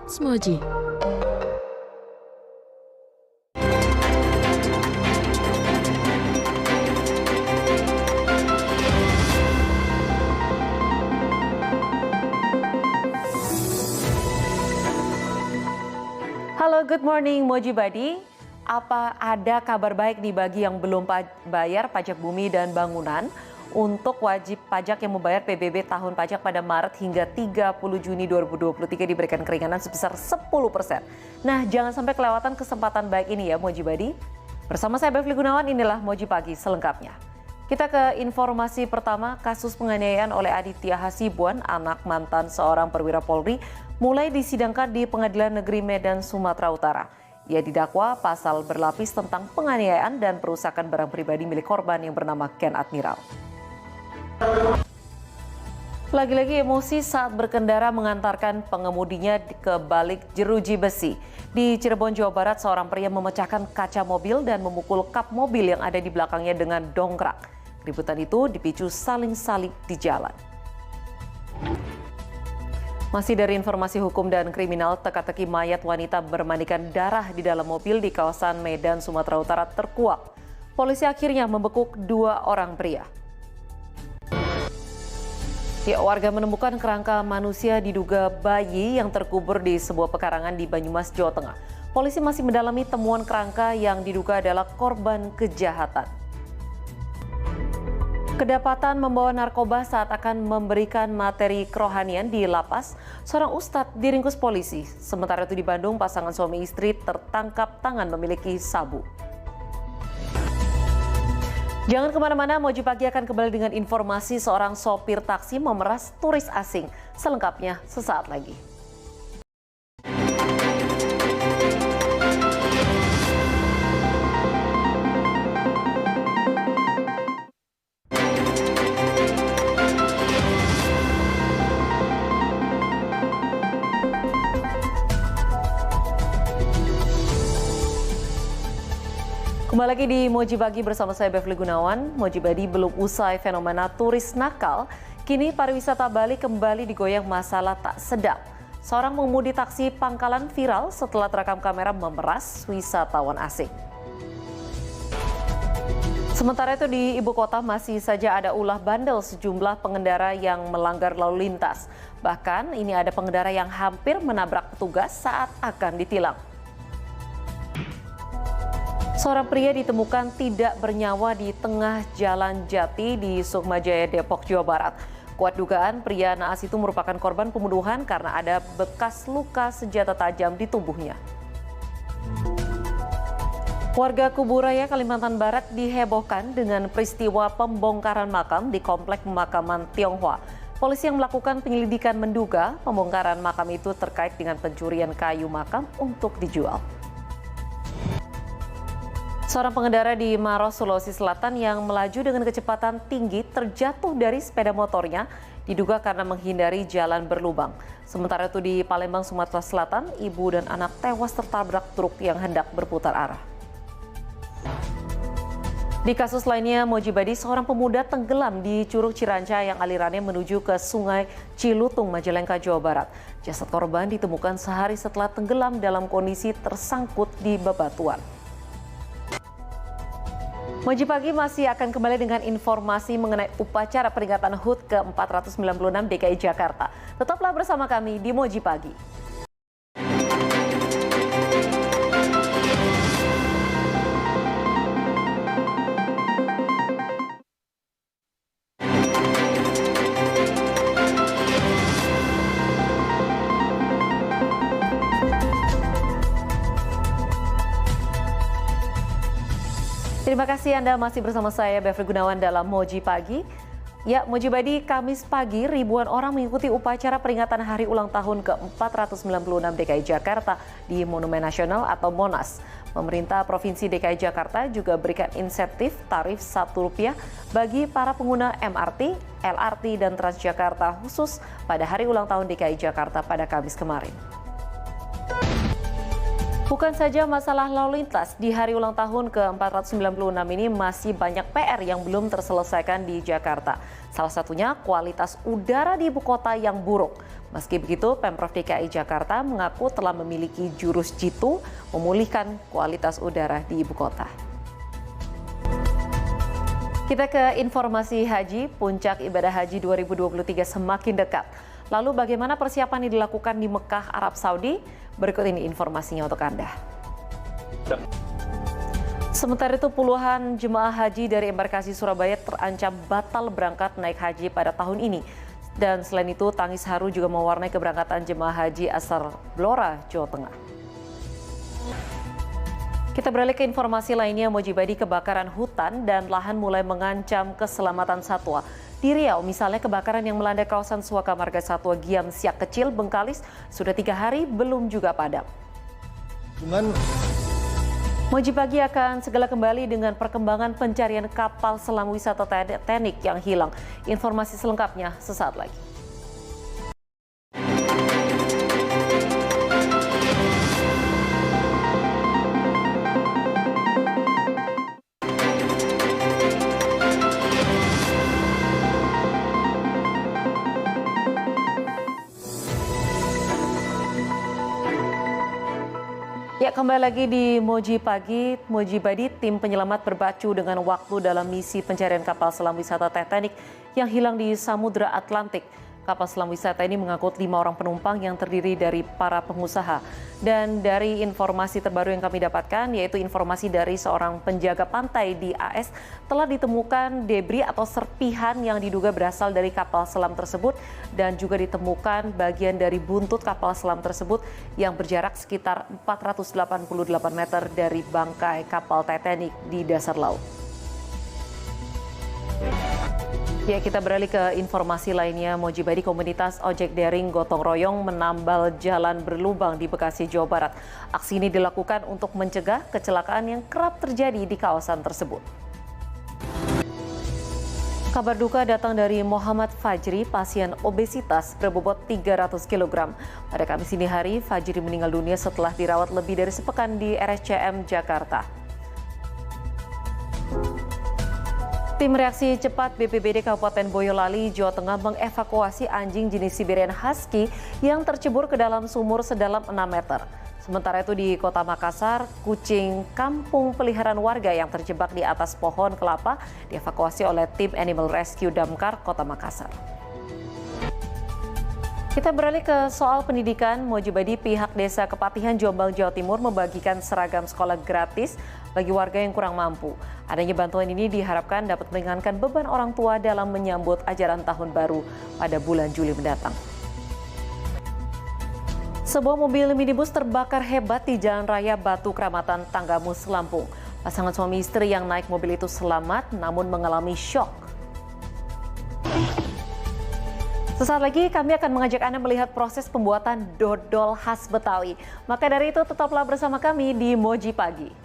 Hits Moji. Halo, good morning Moji Badi. Apa ada kabar baik nih bagi yang belum bayar pajak bumi dan bangunan? Untuk wajib pajak yang membayar PBB tahun pajak pada Maret hingga 30 Juni 2023 diberikan keringanan sebesar 10%. Nah, jangan sampai kelewatan kesempatan baik ini ya Moji Badi. Bersama saya Bevli Gunawan, inilah Moji Pagi selengkapnya. Kita ke informasi pertama, kasus penganiayaan oleh Aditya Hasibuan, anak mantan seorang perwira Polri, mulai disidangkan di Pengadilan Negeri Medan, Sumatera Utara. Ia didakwa pasal berlapis tentang penganiayaan dan perusakan barang pribadi milik korban yang bernama Ken Admiral. Lagi-lagi emosi saat berkendara mengantarkan pengemudinya ke balik jeruji besi. Di Cirebon, Jawa Barat, seorang pria memecahkan kaca mobil dan memukul kap mobil yang ada di belakangnya dengan dongkrak. Keributan itu dipicu saling salib di jalan. Masih dari informasi hukum dan kriminal, teka-teki mayat wanita bermandikan darah di dalam mobil di kawasan Medan, Sumatera Utara terkuak. Polisi akhirnya membekuk 2 orang pria. Ya, warga menemukan kerangka manusia diduga bayi yang terkubur di sebuah pekarangan di Banyumas, Jawa Tengah. Polisi masih mendalami temuan kerangka yang diduga adalah korban kejahatan. Kedapatan membawa narkoba saat akan memberikan materi kerohanian di lapas, seorang ustadz diringkus polisi. Sementara itu di Bandung, pasangan suami istri tertangkap tangan memiliki sabu. Jangan kemana-mana, Moji Pagi akan kembali dengan informasi seorang sopir taksi memeras turis asing. Selengkapnya sesaat lagi. Kembali lagi di Moji Pagi bersama saya Bevli Gunawan. Moji Badi, belum usai fenomena turis nakal, kini pariwisata Bali kembali digoyang masalah tak sedap. Seorang pengemudi taksi Pangkalan viral setelah terekam kamera memeras wisatawan asing. Sementara itu di ibu kota masih saja ada ulah bandel sejumlah pengendara yang melanggar lalu lintas. Bahkan ini ada pengendara yang hampir menabrak petugas saat akan ditilang. Seorang pria ditemukan tidak bernyawa di tengah jalan Jati di Sukma Jaya, Depok, Jawa Barat. Kuat dugaan pria naas itu merupakan korban pembunuhan karena ada bekas luka senjata tajam di tubuhnya. Warga Kuburaya, Kalimantan Barat dihebohkan dengan peristiwa pembongkaran makam di Komplek Pemakaman Tionghoa. Polisi yang melakukan penyelidikan menduga pembongkaran makam itu terkait dengan pencurian kayu makam untuk dijual. Seorang pengendara di Maros, Sulawesi Selatan yang melaju dengan kecepatan tinggi terjatuh dari sepeda motornya diduga karena menghindari jalan berlubang. Sementara itu di Palembang, Sumatera Selatan, ibu dan anak tewas tertabrak truk yang hendak berputar arah. Di kasus lainnya, Moji Badi, seorang pemuda tenggelam di Curug Ciranca yang alirannya menuju ke Sungai Cilutung, Majalengka, Jawa Barat. Jasad korban ditemukan sehari setelah tenggelam dalam kondisi tersangkut di bebatuan. Moji Pagi masih akan kembali dengan informasi mengenai upacara peringatan HUT ke-496 DKI Jakarta. Tetaplah bersama kami di Moji Pagi. Terima kasih Anda masih bersama saya Bevli Gunawan dalam Moji Pagi. Ya, Moji Badi, Kamis pagi ribuan orang mengikuti upacara peringatan hari ulang tahun ke-496 DKI Jakarta di Monumen Nasional atau Monas. Pemerintah Provinsi DKI Jakarta juga berikan insentif tarif Rp1 bagi para pengguna MRT, LRT, dan Transjakarta khusus pada hari ulang tahun DKI Jakarta pada Kamis kemarin. Bukan saja masalah lalu lintas, di hari ulang tahun ke-496 ini masih banyak PR yang belum terselesaikan di Jakarta. Salah satunya kualitas udara di ibu kota yang buruk. Meski begitu, Pemprov DKI Jakarta mengaku telah memiliki jurus jitu memulihkan kualitas udara di ibu kota. Kita ke informasi haji, puncak ibadah haji 2023 semakin dekat. Lalu bagaimana persiapan yang dilakukan di Mekah, Arab Saudi? Berikut ini informasinya untuk Anda. Sementara itu puluhan jemaah haji dari embarkasi Surabaya terancam batal berangkat naik haji pada tahun ini. Dan selain itu tangis haru juga mewarnai keberangkatan jemaah haji asal Blora, Jawa Tengah. Kita beralih ke informasi lainnya, Mojibadi kebakaran hutan dan lahan mulai mengancam keselamatan satwa. Di Riau, misalnya kebakaran yang melanda kawasan Suaka Marga Satwa Giam Siak Kecil, Bengkalis, sudah 3 hari belum juga padam. Mojibagi akan segera kembali dengan perkembangan pencarian kapal selam wisata Titanic yang hilang. Informasi selengkapnya sesaat lagi. Ya, kembali lagi di Moji Pagi. Mojibadi, tim penyelamat berpacu dengan waktu dalam misi pencarian kapal selam wisata Titanic yang hilang di Samudra Atlantik. Kapal selam wisata ini mengangkut 5 orang penumpang yang terdiri dari para pengusaha. Dan dari informasi terbaru yang kami dapatkan, yaitu informasi dari seorang penjaga pantai di AS, telah ditemukan debris atau serpihan yang diduga berasal dari kapal selam tersebut dan juga ditemukan bagian dari buntut kapal selam tersebut yang berjarak sekitar 488 meter dari bangkai kapal Titanic di dasar laut. Ya, kita beralih ke informasi lainnya. Mojibadi, komunitas ojek daring gotong royong menambal jalan berlubang di Bekasi, Jawa Barat. Aksi ini dilakukan untuk mencegah kecelakaan yang kerap terjadi di kawasan tersebut. Kabar duka datang dari Muhammad Fajri, pasien obesitas berbobot 300 kg. Pada Kamis dini hari, Fajri meninggal dunia setelah dirawat lebih dari sepekan di RSCM Jakarta. Tim reaksi cepat BPBD Kabupaten Boyolali, Jawa Tengah mengevakuasi anjing jenis Siberian Husky yang tercebur ke dalam sumur sedalam 6 meter. Sementara itu di Kota Makassar, kucing kampung peliharaan warga yang terjebak di atas pohon kelapa dievakuasi oleh tim Animal Rescue Damkar Kota Makassar. Kita beralih ke soal pendidikan. Mojibadi, pihak Desa Kepatihan Jombang, Jawa Timur membagikan seragam sekolah gratis bagi warga yang kurang mampu. Adanya bantuan ini diharapkan dapat meringankan beban orang tua dalam menyambut ajaran tahun baru pada bulan Juli mendatang. Sebuah mobil minibus terbakar hebat di Jalan Raya Batu Kramatan, Tanggamus, Lampung. Pasangan suami istri yang naik mobil itu selamat namun mengalami syok. Sesaat lagi kami akan mengajak Anda melihat proses pembuatan dodol khas Betawi. Maka dari itu tetaplah bersama kami di Moji Pagi.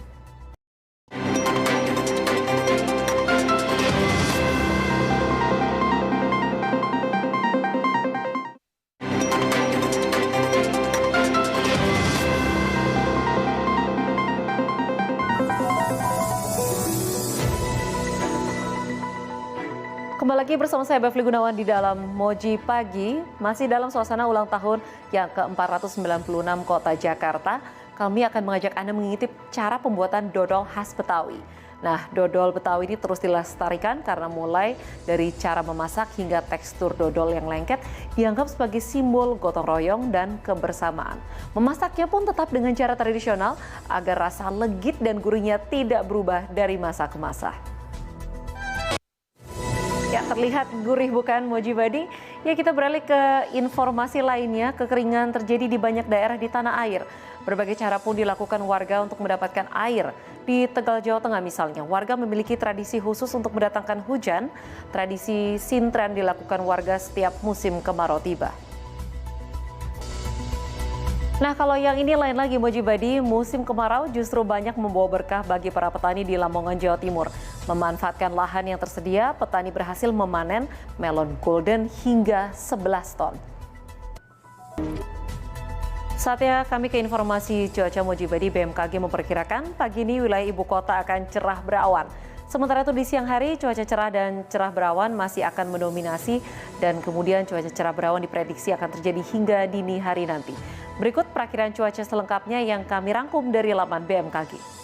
Kembali lagi bersama saya Bevli Gunawan di dalam Moji Pagi, masih dalam suasana ulang tahun yang ke-496 Kota Jakarta. Kami akan mengajak Anda mengintip cara pembuatan dodol khas Betawi. Nah, dodol Betawi ini terus dilestarikan karena mulai dari cara memasak hingga tekstur dodol yang lengket dianggap sebagai simbol gotong royong dan kebersamaan. Memasaknya pun tetap dengan cara tradisional agar rasa legit dan gurihnya tidak berubah dari masa ke masa. Ya, terlihat gurih bukan Mojibadi? Ya, kita beralih ke informasi lainnya. Kekeringan terjadi di banyak daerah di tanah air. Berbagai cara pun dilakukan warga untuk mendapatkan air. Di Tegal, Jawa Tengah misalnya, warga memiliki tradisi khusus untuk mendatangkan hujan. Tradisi sintren dilakukan warga setiap musim kemarau tiba. Nah, kalau yang ini lain lagi Mojibadi, musim kemarau justru banyak membawa berkah bagi para petani di Lamongan, Jawa Timur. Memanfaatkan lahan yang tersedia, petani berhasil memanen melon golden hingga 11 ton. Saatnya kami ke informasi cuaca Mojibadi. BMKG memperkirakan pagi ini wilayah ibu kota akan cerah berawan. Sementara itu di siang hari cuaca cerah dan cerah berawan masih akan mendominasi dan kemudian cuaca cerah berawan diprediksi akan terjadi hingga dini hari nanti. Berikut perakiran cuaca selengkapnya yang kami rangkum dari laman BMKG.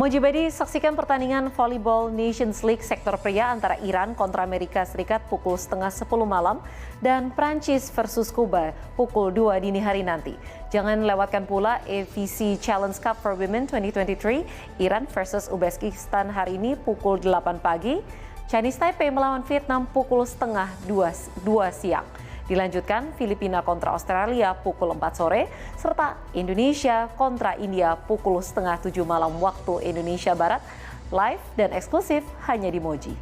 Mojibadi, saksikan pertandingan Volleyball Nations League sektor pria antara Iran kontra Amerika Serikat pukul setengah 10 malam dan Prancis versus Kuba pukul 2 dini hari nanti. Jangan lewatkan pula AFC Challenge Cup for Women 2023, Iran versus Uzbekistan hari ini pukul 8 pagi, Chinese Taipei melawan Vietnam pukul setengah 2 siang. Dilanjutkan Filipina kontra Australia pukul 4 sore, serta Indonesia kontra India pukul setengah 7 malam waktu Indonesia Barat, live dan eksklusif hanya di Moji.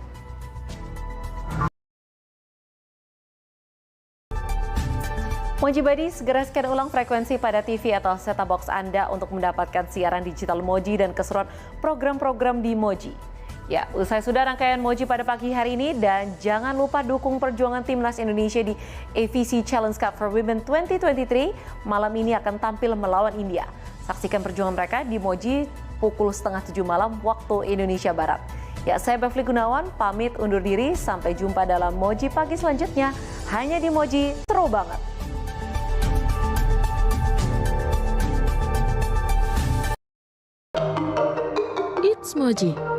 Mojibadi, segera scan ulang frekuensi pada TV atau set-top box Anda untuk mendapatkan siaran digital Moji dan keseruan program-program di Moji. Ya, usai sudah rangkaian Moji pada pagi hari ini dan jangan lupa dukung perjuangan timnas Indonesia di AFC Challenge Cup for Women 2023. Malam ini akan tampil melawan India. Saksikan perjuangan mereka di Moji pukul setengah 7 malam waktu Indonesia Barat. Ya, saya Bevli Gunawan pamit undur diri. Sampai jumpa dalam Moji pagi selanjutnya. Hanya di Moji, seru banget. It's Moji.